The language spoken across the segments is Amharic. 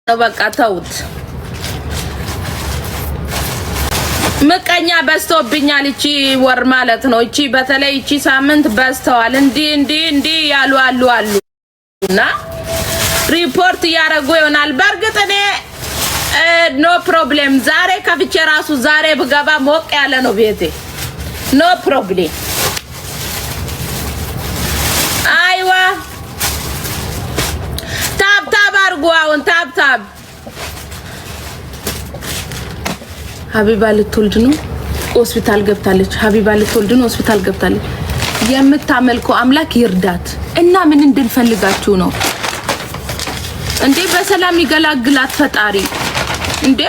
በቃ ተውት። ምቀኛ በዝቶብኛል እቺ ወር ማለት ነው። እቺ በተለይ እቺ ሳምንት በዝተዋል። እንዲ ያሉ አሉና ሪፖርት ያረጉ ይሆናል። በርግጥ እኔ ኖ ፕሮብሌም ዛሬ ከፍቼ ራሱ ዛሬ ብገባ ሞቅ ያለ ነው ቤቴ። ኖ ፕሮብሌም። አይዋ ታብ አርጉ። አሁን ታብ ሀቢባ ልትወልድ ነው ሆስፒታል ገብታለች። ሀቢባ ልትወልድ ነው ሆስፒታል ገብታለች። የምታመልከው አምላክ ይርዳት እና ምን እንድንፈልጋችሁ ነው እንዴ? በሰላም ይገላግላት ፈጣሪ። እንዴ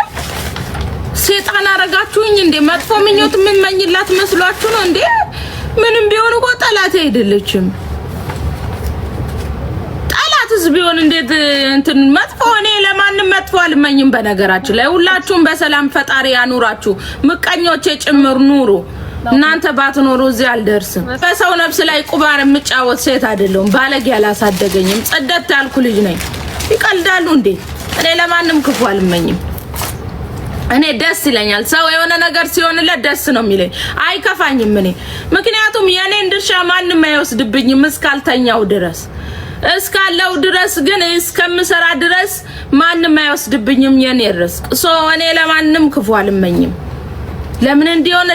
ሰይጣን አረጋችሁኝ እንዴ? መጥፎ ምኞት ምን መኝላት መስሏችሁ ነው እንዴ? ምንም ቢሆን እኮ ጠላት አይደለችም። ጠላትስ ቢሆን እንዴት እንትን መጥፎ እኔ ለማንም መጥፎ አልመኝም። በነገራችን ላይ ሁላችሁም በሰላም ፈጣሪ ያኑራችሁ። ምቀኞቼ ጭምር ኑሩ። እናንተ ባትኖሩ እዚህ አልደርስም። በሰው ነፍስ ላይ ቁማር የምጫወት ሴት አይደለሁም። ባለጌ ያላሳደገኝም ጸደት ያልኩ ልጅ ነኝ። ይቀልዳሉ እንዴ? እኔ ለማንም ክፉ አልመኝም። እኔ ደስ ይለኛል። ሰው የሆነ ነገር ሲሆንለት ደስ ነው የሚለኝ፣ አይከፋኝም። እኔ ምክንያቱም የኔን ድርሻ ማንም አይወስድብኝም እስካልተኛው ድረስ እስካለው ድረስ ግን እስከምሰራ ድረስ ማንም አይወስድብኝም የኔ ርስቅ። እኔ ለማንም ክፉ አልመኝም። ለምን እንዲሆነ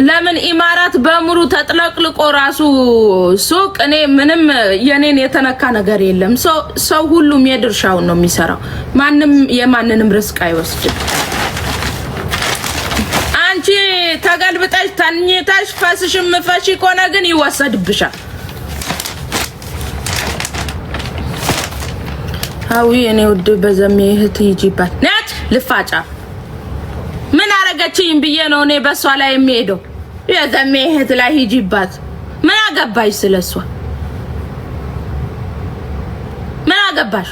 ለምን ኢማራት በሙሉ ተጥለቅልቆ ራሱ ሱቅ እኔ ምንም የኔን የተነካ ነገር የለም። ሰው ሁሉም የድርሻውን ነው የሚሰራው። ማንም የማንንም ርስቅ አይወስድም። አንቺ ተገልብጠሽ ተኝተሽ ፈስሽም ፈሺ ኮነ ግን ይወሰድብሻል። አዊ እኔ ወድ በዘሜ እህት ይጂባት ነጭ ልፋጫ ምን አረጋችኝ ብዬ ነው እኔ በሷ ላይ የሚሄደው? የዘሜ እህት ላይ ሂጂባት። ምን አገባሽ ስለሷ? ምን አገባሽ?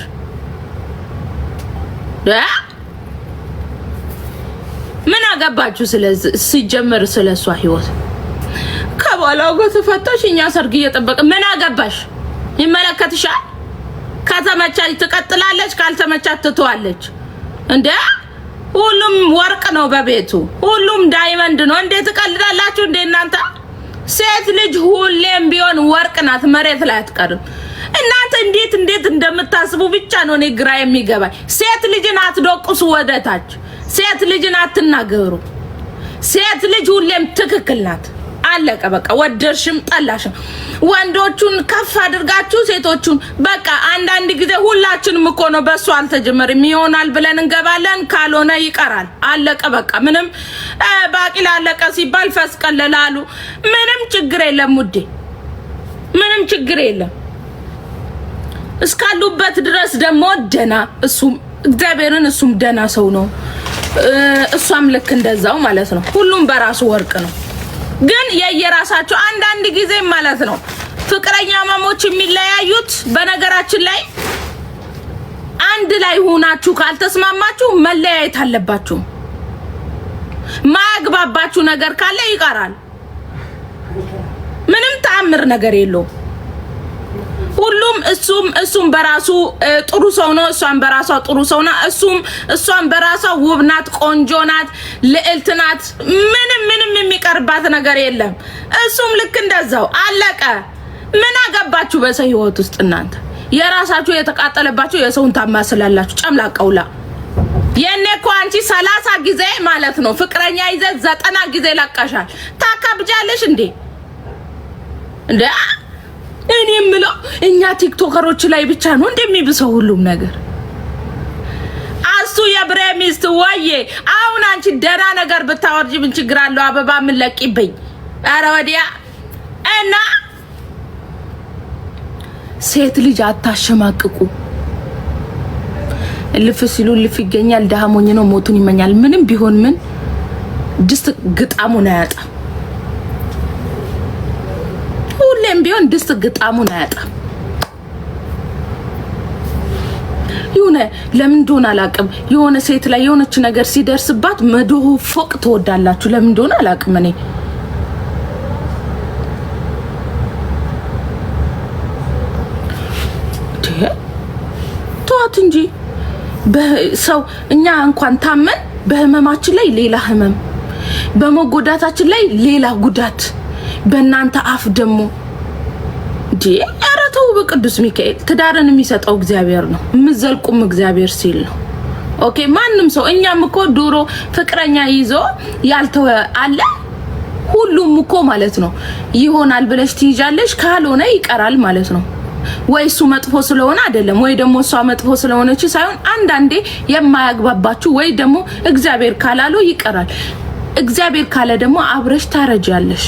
ምን አገባችሁ ሲጀመር ስለሷ ህይወት? ከባላው ጋር ተፈታሽ እኛ ሰርግ እየጠበቀ ምን አገባሽ? ይመለከትሻል። ከተመቻች ትቀጥላለች፣ ካልተመቻች ትተዋለች። እንዴ ሁሉም ወርቅ ነው በቤቱ፣ ሁሉም ዳይመንድ ነው። እንዴት ትቀልዳላችሁ እንዴ እናንተ? ሴት ልጅ ሁሌም ቢሆን ወርቅ ናት፣ መሬት ላይ አትቀርም። እናንተ እንዴት እንደምታስቡ ብቻ ነው እኔ ግራ የሚገባኝ። ሴት ልጅን አትዶቅሱ ወደታች፣ ሴት ልጅን አትናገሩ። ሴት ልጅ ሁሌም ትክክል ናት። አለቀ በቃ። ወደርሽም ጠላሽም ወንዶቹን ከፍ አድርጋችሁ ሴቶቹን በቃ አንዳንድ ጊዜ ሁላችንም እኮ ነው በሱ አልተጀመረም ይሆናል ብለን እንገባለን፣ ካልሆነ ይቀራል። አለቀ በቃ። ምንም ባቂላ አለቀ ሲባል ፈስቀለላሉ። ምንም ችግር የለም ውዴ፣ ምንም ችግር የለም። እስካሉበት ድረስ ደግሞ ደና እሱም እግዚአብሔርን እሱም ደና ሰው ነው፣ እሷም ልክ እንደዛው ማለት ነው። ሁሉም በራሱ ወርቅ ነው። ግን የየራሳቸው አንዳንድ ጊዜ ማለት ነው ፍቅረኛ ማሞች የሚለያዩት በነገራችን ላይ አንድ ላይ ሆናችሁ ካልተስማማችሁ መለያየት አለባችሁ። ማያግባባችሁ ነገር ካለ ይቀራል። ምንም ተአምር ነገር የለውም። ሁሉም እሱም በራሱ ጥሩ ሰው ነው፣ እሷን በራሷ ጥሩ ሰው ነው። እሷን በራሷ ውብ ናት፣ ቆንጆ ናት፣ ልዕልት ናት። ምንም የሚቀርባት ነገር የለም። እሱም ልክ እንደዛው አለቀ። ምን አገባችሁ በሰው ህይወት ውስጥ እናንተ? የራሳችሁ የተቃጠለባችሁ የሰውን ታማስላላችሁ። ጨምላቀውላ የኔ እኮ አንቺ 30 ጊዜ ማለት ነው ፍቅረኛ ይዘህ 90 ጊዜ ለቀሻል። ታካብጃለሽ እንዴ? እኔ የምለው እኛ ቲክቶከሮች ላይ ብቻ ነው እንደሚብሰው ሁሉም ነገር። አሱ የብሬሚስት ወዬ አሁን አንቺ ደና ነገር ብታወርጂ ምን ችግር አለው? አበባ ምን ለቂብኝ? አረ ወዲያ እና ሴት ልጅ አታሸማቅቁ። ልፍ ሲሉ ልፍ ይገኛል። ደሃሞኝ ነው ሞቱን ይመኛል። ምንም ቢሆን ምን ድስት ግጣሙን አያጣም። ሁሌም ቢሆን ድስት ግጣሙን አያጣም። የሆነ ለምን እንደሆነ አላውቅም። የሆነ ሴት ላይ የሆነች ነገር ሲደርስባት መዶሁ ፎቅ ትወዳላችሁ። ለምን እንደሆነ አላውቅም እኔ ተዋት እንጂ በሰው እኛ እንኳን ታመን በህመማችን ላይ ሌላ ህመም፣ በመጎዳታችን ላይ ሌላ ጉዳት፣ በእናንተ አፍ ደግሞ ኧረ ተው በቅዱስ ሚካኤል። ትዳርን የሚሰጠው እግዚአብሔር ነው፣ የምትዘልቁም እግዚአብሔር ሲል ነው። ኦኬ ማንም ሰው እኛም እኮ ዶሮ ፍቅረኛ ይዞ ያልተወ አለ። ሁሉም እኮ ማለት ነው ይሆናል ብለሽ ትይዣለሽ፣ ካልሆነ ይቀራል ማለት ነው። ወይ እሱ መጥፎ ስለሆነ አይደለም፣ ወይ ደግሞ እሷ መጥፎ ስለሆነች ሳይሆን አንዳንዴ የማያግባባችሁ ወይ ደግሞ እግዚአብሔር ካላለው ይቀራል። እግዚአብሔር ካለ ደግሞ አብረሽ ታረጃለሽ፣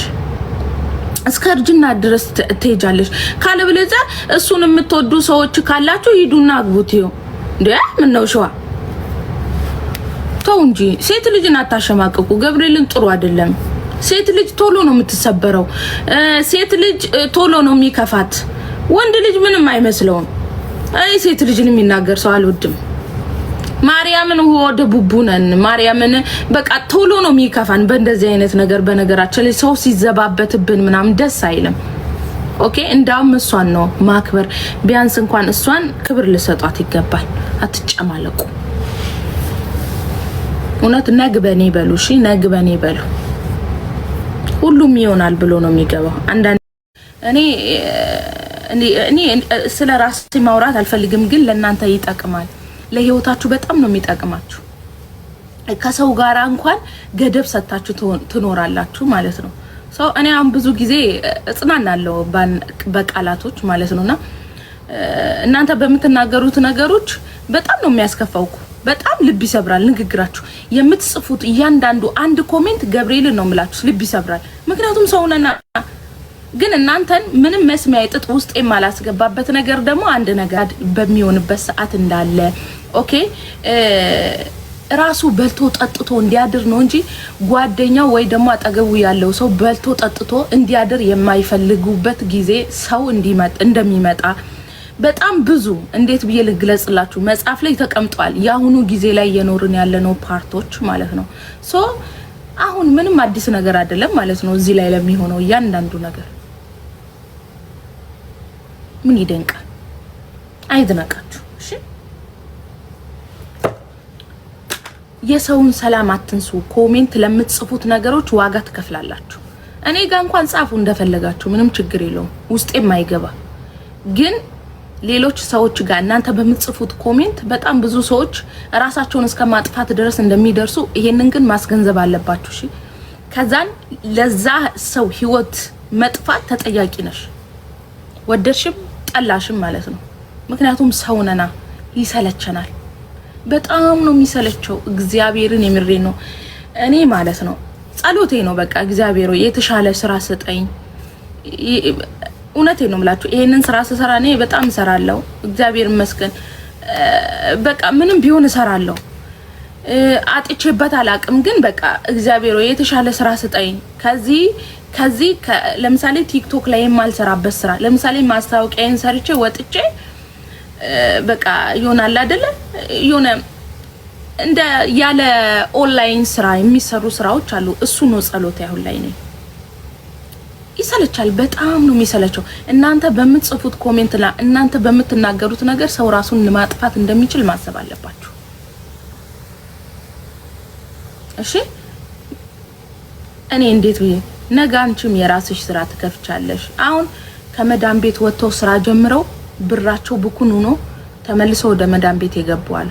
እስከ እርጅና ድረስ ትሄጃለሽ። ካለበለዚያ እሱን የምትወዱ ሰዎች ካላችሁ ሂዱና አግቡት። ይኸው እንዴ ምን ነው ሸዋ ተው እንጂ ሴት ልጅን አታሸማቅቁ። ገብርኤልን ጥሩ አይደለም። ሴት ልጅ ቶሎ ነው የምትሰበረው። ሴት ልጅ ቶሎ ነው የሚከፋት። ወንድ ልጅ ምንም አይመስለውም። አይ ሴት ልጅን የሚናገር ሰው አልወድም። ማርያምን ወደ ቡቡነን ማርያምን በቃ ቶሎ ነው የሚከፋን በእንደዚህ አይነት ነገር። በነገራችን ላይ ሰው ሲዘባበትብን ምናምን ደስ አይልም። ኦኬ እንዳውም እሷን ነው ማክበር። ቢያንስ እንኳን እሷን ክብር ልሰጧት ይገባል። አትጨማለቁ። እውነት ነግበኔ በሉ። እሺ ነግበኔ በሉ። ሁሉም ይሆናል ብሎ ነው የሚገባው። አንዳንዴ እኔ ስለ ራሴ ማውራት አልፈልግም፣ ግን ለእናንተ ይጠቅማል። ለህይወታችሁ በጣም ነው የሚጠቅማችሁ። ከሰው ጋር እንኳን ገደብ ሰጣችሁ ትኖራላችሁ ማለት ነው። ሰው እኔ አሁን ብዙ ጊዜ እጽናናለሁ በቃላቶች ማለት ነውና እናንተ በምትናገሩት ነገሮች በጣም ነው የሚያስከፋው። በጣም ልብ ይሰብራል ንግግራችሁ። የምትጽፉት እያንዳንዱ አንድ ኮሜንት ገብርኤልን ነው የምላችሁ ልብ ይሰብራል። ምክንያቱም ሰውነና ግን እናንተን ምንም መስሚያ ይጥጥ ውስጥ የማላስገባበት ነገር ደግሞ አንድ ነገር በሚሆንበት ሰዓት እንዳለ ኦኬ ራሱ በልቶ ጠጥቶ እንዲያድር ነው እንጂ ጓደኛው ወይ ደግሞ አጠገቡ ያለው ሰው በልቶ ጠጥቶ እንዲያድር የማይፈልጉበት ጊዜ ሰው እንደሚመጣ በጣም ብዙ እንዴት ብዬ ልግለጽላችሁ መጽሐፍ ላይ ተቀምጧል። ያሁኑ ጊዜ ላይ የኖርን ያለነው ፓርቶች ማለት ነው። ሶ አሁን ምንም አዲስ ነገር አይደለም ማለት ነው። እዚህ ላይ ለሚሆነው እያንዳንዱ ነገር ምን ይደንቃል? አይደነቃችሁ? እሺ የሰውን ሰላም አትንሱ። ኮሜንት ለምትጽፉት ነገሮች ዋጋ ትከፍላላችሁ። እኔ ጋር እንኳን ጻፉ እንደፈለጋችሁ፣ ምንም ችግር የለውም፣ ውስጤም አይገባ። ግን ሌሎች ሰዎች ጋር እናንተ በምትጽፉት ኮሜንት በጣም ብዙ ሰዎች ራሳቸውን እስከ ማጥፋት ድረስ እንደሚደርሱ ይሄንን ግን ማስገንዘብ አለባችሁ። እሺ ከዛን ለዛ ሰው ህይወት መጥፋት ተጠያቂ ነሽ፣ ወደድሽም ጠላሽም ማለት ነው። ምክንያቱም ሰውነና ይሰለቸናል። በጣም ነው የሚሰለቸው። እግዚአብሔርን የምሬ ነው እኔ ማለት ነው። ጸሎቴ ነው በቃ እግዚአብሔር የተሻለ ስራ ስጠኝ። እውነቴ ነው የምላችሁ። ይሄንን ስራ ስሰራ እኔ በጣም እሰራለሁ፣ እግዚአብሔር ይመስገን። በቃ ምንም ቢሆን እሰራለሁ። አጥቼበት አላቅም፣ ግን በቃ እግዚአብሔር የተሻለ ስራ ስጠኝ። ከዚህ ለምሳሌ ቲክቶክ ላይ የማልሰራበት ስራ ለምሳሌ ማስታወቂያን ሰርቼ ወጥቼ በቃ ይሆናል አይደለ? ይሆነ እንደ ያለ ኦንላይን ስራ የሚሰሩ ስራዎች አሉ። እሱ ነው ጸሎት ያሁን ላይ ነኝ። ይሰለቻል፣ በጣም ነው የሚሰለቸው። እናንተ በምትጽፉት ኮሜንት ላይ እናንተ በምትናገሩት ነገር ሰው ራሱን ለማጥፋት እንደሚችል ማሰብ አለባችሁ። እሺ እኔ እንዴት ብዬ ነገ አንቺም የራስሽ ስራ ትከፍቻለሽ። አሁን ከመዳም ቤት ወጥተው ስራ ጀምረው ብራቸው ብኩን ሆኖ ተመልሰው ወደ መዳም ቤት ይገባሉ።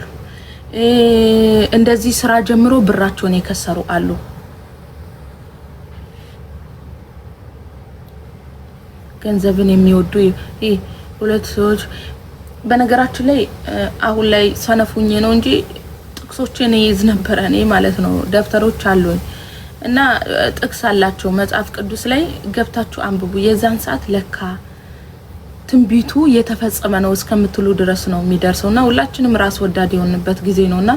እንደዚህ ስራ ጀምሮ ብራቸውን የከሰሩ አሉ። ገንዘብን የሚወዱ ሁለት ሰዎች በነገራችን ላይ አሁን ላይ ሰነፉኝ ነው እንጂ ጥቅሶችን ይይዝ ነበር እኔ ማለት ነው። ደብተሮች አሉኝ እና ጥቅስ አላቸው መጽሐፍ ቅዱስ ላይ ገብታችሁ አንብቡ። የዛን ሰዓት ለካ ትንቢቱ የተፈጸመ ነው እስከምትሉ ድረስ ነው የሚደርሰውና ሁላችንም ራስ ወዳድ የሆንበት ጊዜ ነውና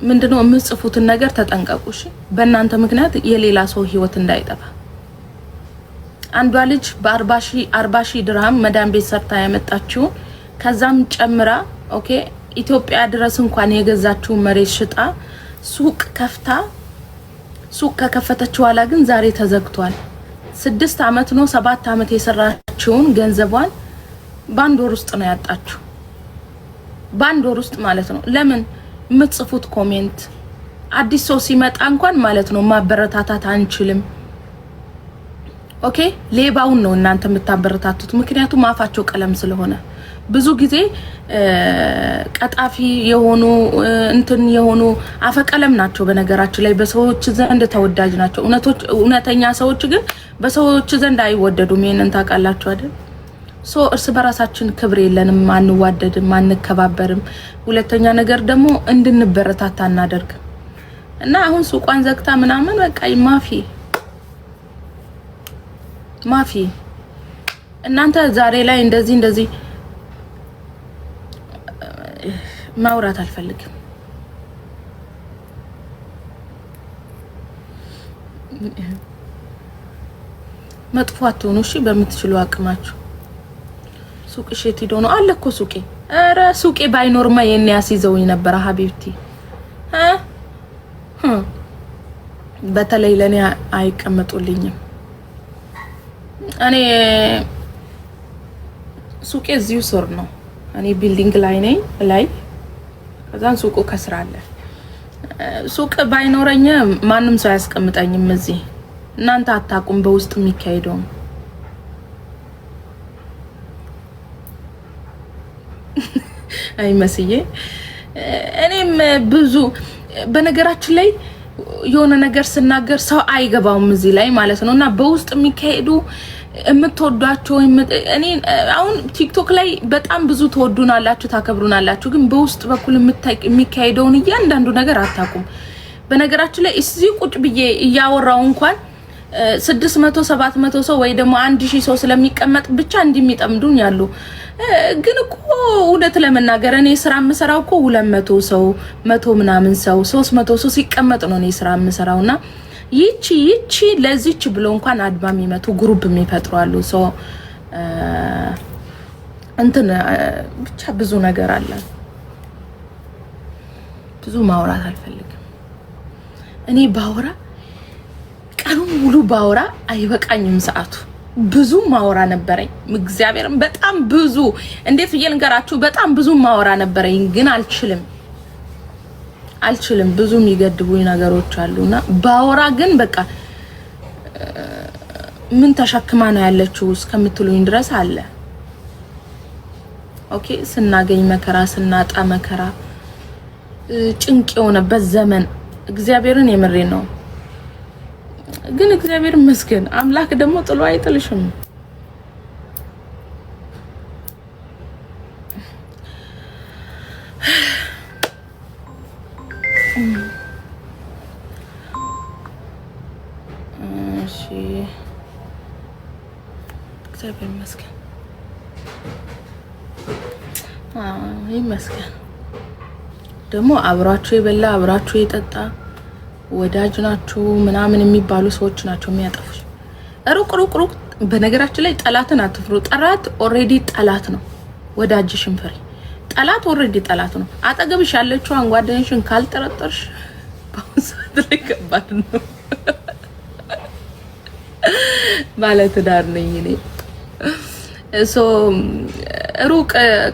ምንድነው የምጽፉትን ነገር ተጠንቀቁ። እሺ በእናንተ ምክንያት የሌላ ሰው ህይወት እንዳይጠፋ። አንዷ ልጅ በ40 ሺህ ድርሃም መዳም ቤት ሰርታ ያመጣችው ከዛም ጨምራ ኦኬ ኢትዮጵያ ድረስ እንኳን የገዛችው መሬት ሽጣ ሱቅ ከፍታ ሱቅ ከከፈተች በኋላ ግን ዛሬ ተዘግቷል። 6 አመት ነው 7 አመት የሰራችውን ገንዘቧን በአንድ ወር ውስጥ ነው ያጣችው። ባንድ ወር ውስጥ ማለት ነው። ለምን የምትጽፉት ኮሜንት አዲስ ሰው ሲመጣ እንኳን ማለት ነው ማበረታታት አንችልም። ኦኬ ሌባውን ነው እናንተ የምታበረታቱት፣ ምክንያቱም አፋቸው ቀለም ስለሆነ ብዙ ጊዜ ቀጣፊ የሆኑ እንትን የሆኑ አፈቀለም ናቸው። በነገራችን ላይ በሰዎች ዘንድ ተወዳጅ ናቸው። እውነተኛ ሰዎች ግን በሰዎች ዘንድ አይወደዱም። ይሄንን ታውቃላችሁ አይደል? እርስ በራሳችን ክብር የለንም፣ አንዋደድም፣ አንከባበርም። ሁለተኛ ነገር ደግሞ እንድንበረታታ እናደርግ እና አሁን ሱቋን ዘግታ ምናምን በቃ ማፊ እናንተ ዛሬ ላይ እንደዚህ ማውራት አልፈልግም። መጥፎ አትሆኑ እሺ፣ በምትችሉ አቅማችሁ። ሱቅ እሺት ሄዶ ነው አለ እኮ ሱቄ። ኧረ ሱቄ ባይኖርማ የኔ ያስይዘውኝ ነበር ሀቢብቲ። በተለይ ለኔ አይቀመጡልኝም። እኔ ሱቄ እዚሁ ስር ነው። እኔ ቢልዲንግ ላይ ነኝ ላይ ከዛን ሱቁ ከስራ አለ። ሱቅ ባይኖረኝ ማንም ሰው ያስቀምጠኝም እዚህ። እናንተ አታቁም በውስጥ የሚካሄደው። አይ መስዬ እኔም ብዙ በነገራችን ላይ የሆነ ነገር ስናገር ሰው አይገባውም እዚህ ላይ ማለት ነውና በውስጥ የሚካሄዱ የምትወዷቸው እኔ አሁን ቲክቶክ ላይ በጣም ብዙ ተወዱናላችሁ ታከብሩናላችሁ፣ ግን በውስጥ በኩል የሚካሄደውን እያንዳንዱ ነገር አታቁም። በነገራችን ላይ እዚህ ቁጭ ብዬ እያወራው እንኳን 600 700 ሰው ወይ ደግሞ 1000 ሰው ስለሚቀመጥ ብቻ እንዲሚጠምዱኝ ያሉ። ግን እኮ እውነት ለመናገር እኔ ስራ የምሰራው እኮ 200 ሰው 100 ምናምን ሰው 300 ሰው ሲቀመጥ ነው እኔ ስራ የምሰራውና ይቺ ለዚች ብሎ እንኳን አድማ የሚመቱ ግሩፕ የሚፈጥሩ አሉ። ሶ እንትን ብቻ ብዙ ነገር አለ። ብዙ ማውራት አልፈልግም። እኔ ባወራ ቀኑን ሙሉ ባወራ አይበቃኝም ሰዓቱ። ብዙ ማወራ ነበረኝ እግዚአብሔርን በጣም ብዙ እንዴት ብዬ ልንገራችሁ፣ በጣም ብዙ ማወራ ነበረኝ ግን አልችልም። ብዙ የሚገድቡኝ ነገሮች አሉና ባወራ ግን በቃ ምን ተሸክማ ነው ያለችው እስከምትሉኝ ድረስ አለ። ኦኬ ስናገኝ መከራ ስናጣ መከራ ጭንቅ የሆነበት ዘመን እግዚአብሔርን የምሬ ነው። ግን እግዚአብሔር ይመስገን አምላክ ደግሞ ጥሎ አይጥልሽም። እሺ እግዚአብሔር ይመስገን ይመስገን። ደግሞ አብራችሁ የበላ አብራችሁ የጠጣ ወዳጅ ናችሁ ምናምን የሚባሉ ሰዎች ናቸው የሚያጠፉሽ። ሩቅ በነገራችን ላይ ጠላትን አትፍሩ። ጠላት ኦሬዲ ጠላት ነው። ወዳጅሽን ፍሪ። ጠላት ኦሬዲ ጠላት ነው። አጠገብሽ ያለችው አንጓደኝሽን ካልጠረጠርሽ ባውሳት ላይ ከባድ ነው። ማለት ዳር ነኝ እኔ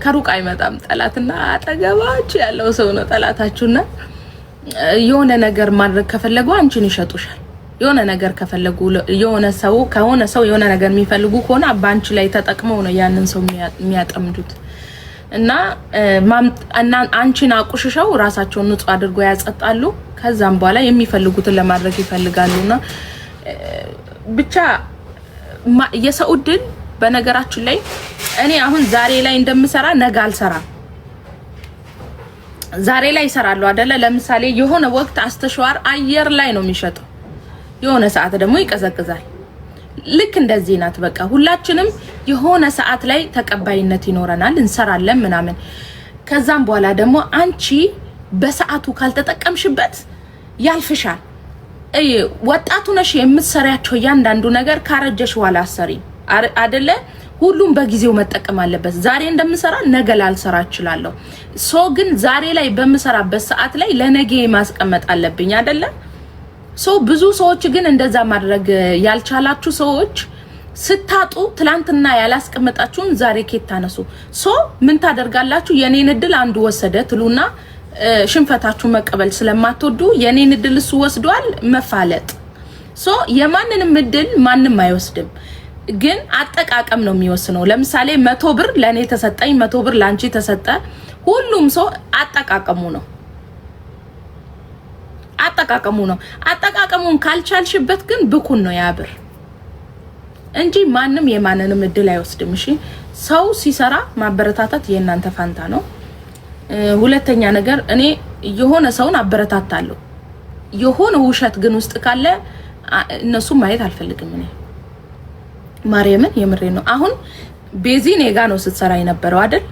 ከሩቅ አይመጣም ጠላትና አጠገባችሁ ያለው ሰው ነው ጠላታችሁና የሆነ ነገር ማድረግ ከፈለጉ አንቺን ይሸጡሻል። የሆነ ነገር ከፈለጉ የሆነ ሰው የሆነ ነገር የሚፈልጉ ከሆነ ባንቺ ላይ ተጠቅመው ነው ያንን ሰው የሚያጠምዱት እና አንቺን አቁሽሸው ራሳቸውን ንጹህ አድርጎ ያጸጣሉ። ከዛም በኋላ የሚፈልጉትን ለማድረግ ይፈልጋሉና ብቻ የሰው ድል በነገራችን ላይ እኔ አሁን ዛሬ ላይ እንደምሰራ ነገ አልሰራም። ዛሬ ላይ ይሰራሉ አይደለ? ለምሳሌ የሆነ ወቅት አስተሸዋር አየር ላይ ነው የሚሸጠው፣ የሆነ ሰዓት ደግሞ ይቀዘቅዛል። ልክ እንደዚህ ናት። በቃ ሁላችንም የሆነ ሰዓት ላይ ተቀባይነት ይኖረናል፣ እንሰራለን ምናምን። ከዛም በኋላ ደግሞ አንቺ በሰዓቱ ካልተጠቀምሽበት ያልፍሻል። ወጣቱ ነሽ የምትሰሪያቸው እያንዳንዱ ነገር ካረጀሽ በኋላ አሰሪ አይደለ? ሁሉም በጊዜው መጠቀም አለበት። ዛሬ እንደምሰራ ነገ ላልሰራ እችላለሁ። ግን ዛሬ ላይ በምሰራበት ሰዓት ላይ ለነገ ማስቀመጥ አለብኝ አይደለ? ብዙ ሰዎች ግን እንደዛ ማድረግ ያልቻላችሁ ሰዎች ስታጡ ትላንትና ያላስቀመጣችሁን ዛሬ ኬት ታነሱ ሶ ምን ታደርጋላችሁ የኔን እድል አንዱ ወሰደ ትሉና ሽንፈታችሁ መቀበል ስለማትወዱ የኔን እድል እሱ ወስዷል መፋለጥ ሶ የማንንም እድል ማንንም አይወስድም ግን አጠቃቀም ነው የሚወስነው ለምሳሌ 100 ብር ለኔ ተሰጠኝ 100 ብር ላንቺ ተሰጠ ሁሉም ሰው አጠቃቀሙ ነው አጠቃቀሙን ካልቻልሽበት ግን ብኩን ነው ያብር እንጂ ማንንም የማንንም እድል አይወስድም እሺ ሰው ሲሰራ ማበረታታት የእናንተ ፋንታ ነው ሁለተኛ ነገር እኔ የሆነ ሰውን አበረታታለሁ የሆነ ውሸት ግን ውስጥ ካለ እነሱ ማየት አልፈልግም እኔ ማርያምን የምሬ ነው አሁን ቤዚ ኔጋ ነው ስትሰራ የነበረው አይደል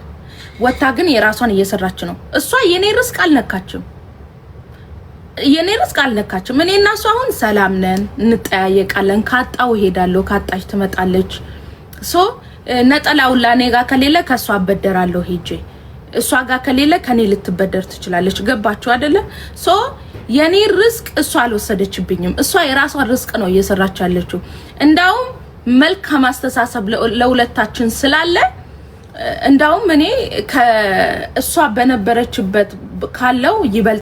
ወጣ ግን የራሷን እየሰራች ነው እሷ የኔ ርስቅ አልነካችም እኔና እሷ አሁን ሰላም ነን እንጠያየቃለን ካጣው ሄዳለሁ ካጣች ትመጣለች ሶ ነጠላው ላኔጋ ከሌለ ከሷ አበደራለሁ ሄጄ እሷ ጋር ከሌለ ከኔ ልትበደር ትችላለች ገባችሁ አይደለ ሶ የኔ ርስቅ እሷ አልወሰደችብኝም እሷ የራሷን ርስቅ ነው እየሰራች ያለችው እንዳውም መልካም አስተሳሰብ ለሁለታችን ስላለ እንዳውም እኔ ከእሷ በነበረችበት ካለው ይበል